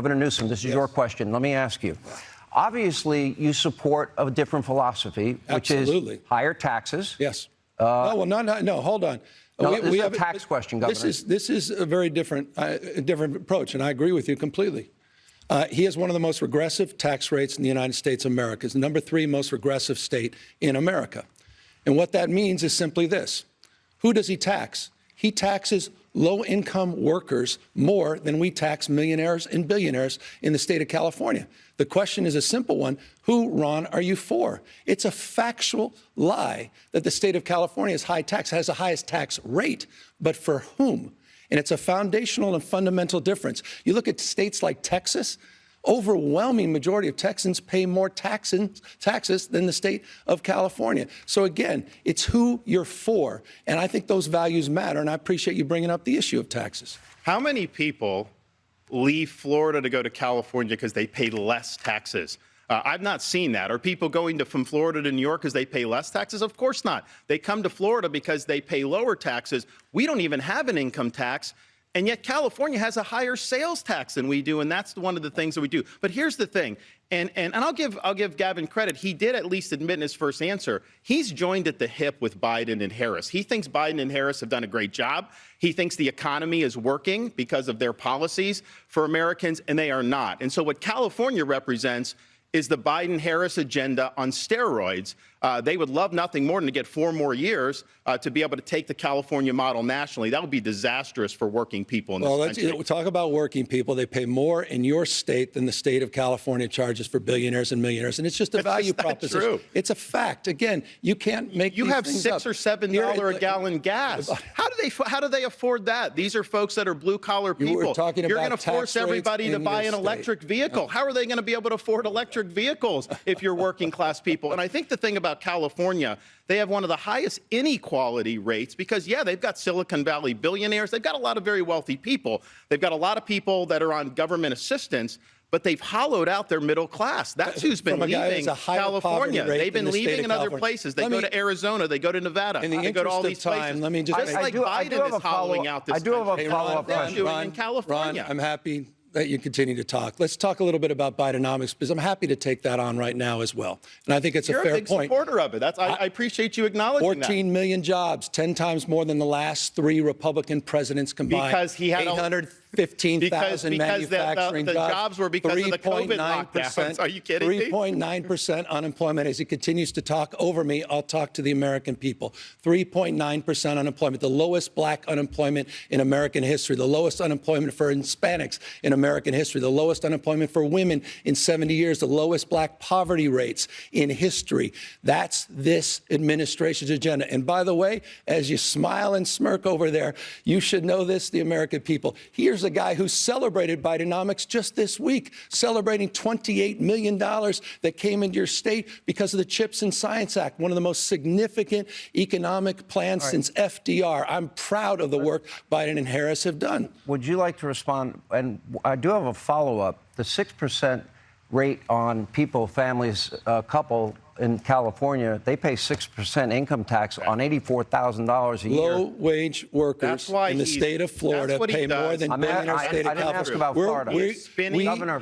Governor Newsom, this is your question. Let me ask you. Obviously, you support a different philosophy, which is higher taxes. Yes. No, hold on. No, this is a tax question, Governor. This is a very different approach, and I agree with you completely. He has one of the most regressive tax rates in the United States of America. It's the #3 most regressive state in America. And what that means is simply this. Who does he tax? He taxes low-income workers more than we tax millionaires and billionaires in the state of California. The question is a simple one. Who, Ron, are you for? It's a factual lie that the state of California is high tax, has the highest tax rate, but for whom? And it's a foundational and fundamental difference. You look at states like Texas, overwhelming majority of Texans pay more taxes than the state of California. So again, it's who you're for. And I think those values matter. And I appreciate you bringing up the issue of taxes. How many people leave Florida to go to California because they pay less taxes? I've not seen that. Are people going from Florida to New York because they pay less taxes? Of course not. They come to Florida because they pay lower taxes. We don't even have an income tax. And yet California has a higher sales tax than we do, and that's one of the things that we do. But here's the thing, and I'll give Gavin credit. He did at least admit in his first answer, he's joined at the hip with Biden and Harris. He thinks Biden and Harris have done a great job. He thinks the economy is working because of their policies for Americans, and they are not. And so what California represents is the Biden-Harris agenda on steroids. They would love nothing more than to get 4 more years to be able to take the California model nationally. That would be disastrous for working people in this country. Let's talk about working people. They pay more in your state than the state of California charges for billionaires and millionaires. And it's just a value proposition. True. It's a fact. Again, you can't make You these have things $6 up. or $7 a gallon gas. How do they afford that? These are folks that are blue-collar people. You're going to force everybody to buy an electric vehicle. How are they going to be able to afford electric vehicles if you're working-class people? And I think the thing about California, they have one of the highest inequality rates because, yeah, they've got Silicon Valley billionaires. They've got a lot of very wealthy people. They've got a lot of people that are on government assistance, but they've hollowed out their middle class. That's who's been leaving California. They've been leaving in other places. They go to Arizona. They go to Nevada. They go to all these places. Let me just like Biden is hollowing out this country. I do have a follow-up question. In California. Ron, I'm happy that you continue to talk. Let's talk a little bit about Bidenomics, because I'm happy to take that on right now as well. And I think it's a fair point. You're a big supporter of it. I appreciate you acknowledging 14 million jobs, 10 times more than the last 3 Republican presidents combined. Because he had 815,000 manufacturing the jobs were because of the COVID lockdowns. Are you kidding me? 3.9% unemployment. As he continues to talk over me, I'll talk to the American people. 3.9% unemployment, the lowest black unemployment in American history, the lowest unemployment for Hispanics in American history, the lowest unemployment for women in 70 years, the lowest black poverty rates in history. That's this administration's agenda. And by the way, as you smile and smirk over there, you should know this, the American people. Here's a guy who celebrated Bidenomics just this week, celebrating $28 million that came into your state because of the CHIPS and Science Act, one of the most significant economic plans since FDR. I'm proud of the work Biden and Harris have done. Would you like to respond? And I do have a follow-up. The 6% rate on people, families, couple in California, they pay 6% income tax on $84,000 a year. Low-wage workers in the state of Florida pay more than billionaires state of California. I didn't ask about Florida. Governor,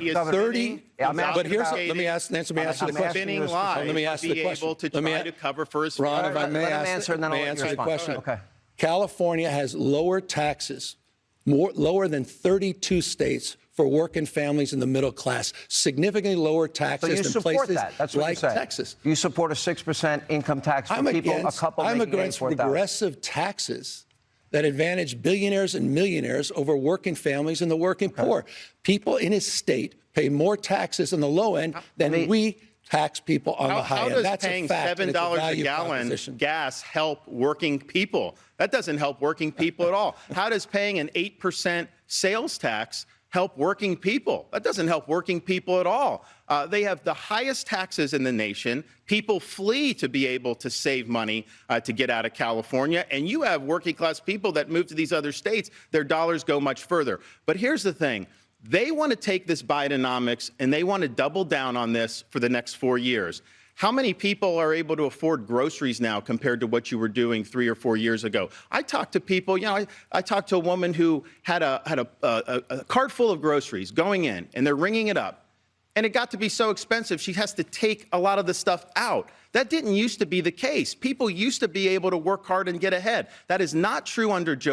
but here's, let me answer the question. Let me ask the question. To try to cover for his Ron, if I may answer the question. Okay. California has lower taxes, lower than 32 states for working families in the middle class, significantly lower taxes than places like Texas. You support a 6% income tax for people, a couple I'm making against regressive taxes that advantage billionaires and millionaires over working families and the working poor. People in his state pay more taxes on the low end than we tax people on the high end. That's a fact. How does paying $7 a gallon gas help working people? That doesn't help working people at all. How does paying an 8% sales tax help working people? That doesn't help working people at all. They have the highest taxes in the nation. People flee to be able to save money to get out of California. And you have working class people that move to these other states. Their dollars go much further. But here's the thing. They want to take this Bidenomics and they want to double down on this for the next 4 years. How many people are able to afford groceries now compared to what you were doing 3 or 4 years ago? I talked to people, I talked to a woman who had a cart full of groceries going in, and they're ringing it up. And it got to be so expensive, she has to take a lot of the stuff out. That didn't used to be the case. People used to be able to work hard and get ahead. That is not true under Joe